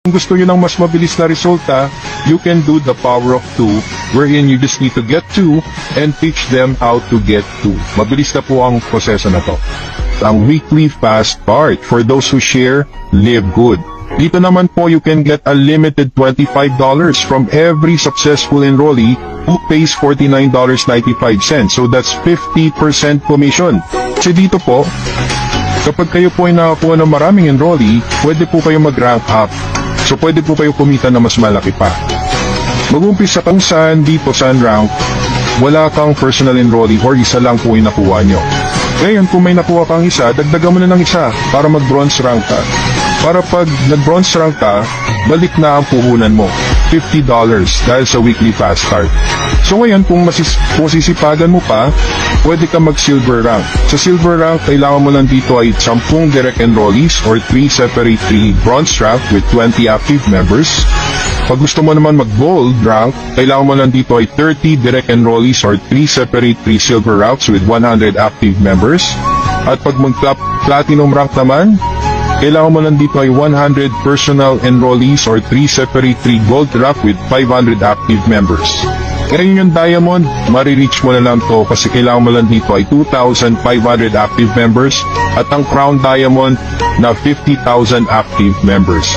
Kung gusto nyo ng mas mabilis na resulta, you can do the power of 2, wherein you just need to get 2 and teach them how to get 2. Mabilis na po ang proseso na to. Ang weekly fast part, for those who share, live good. Dito naman po you can get a limited $25 from every successful enrollee who pays $49.95. So that's 50% commission. Kasi dito po, kapag kayo po ay nakakuha ng maraming enrollee, pwede po kayo mag-rank up. So pwede po kayo kumita na mas malaki pa. Mag-umpisa kung saan dito sa rank, wala kang personal enrollee or isa lang po yung nakuha nyo. Ngayon kung may nakuha kang isa, dagdagan mo na ng isa para mag-bronze rank ka. Para pag nag-bronze rank ka, balik na ang puhunan mo. $50 dahil sa weekly fast start. So ngayon kung sisipagan mo pa, pwede ka mag-silver rank. Sa silver rank, kailangan mo lang dito ay 10 direct enrollees or 3 separate 3 bronze rank with 20 active members. Pag gusto mo naman mag-gold rank, kailangan mo lang dito ay 30 direct enrollees or 3 separate 3 silver ranks with 100 active members. At pag mag-platinum rank naman, kailangan mo lang dito ay 100 personal enrollees or 3 separate 3 gold rank with 500 active members. Ngayon yung diamond, marireach mo na lang to kasi kailangan mo lang dito ay 2,500 active members at ang crown diamond na 50,000 active members.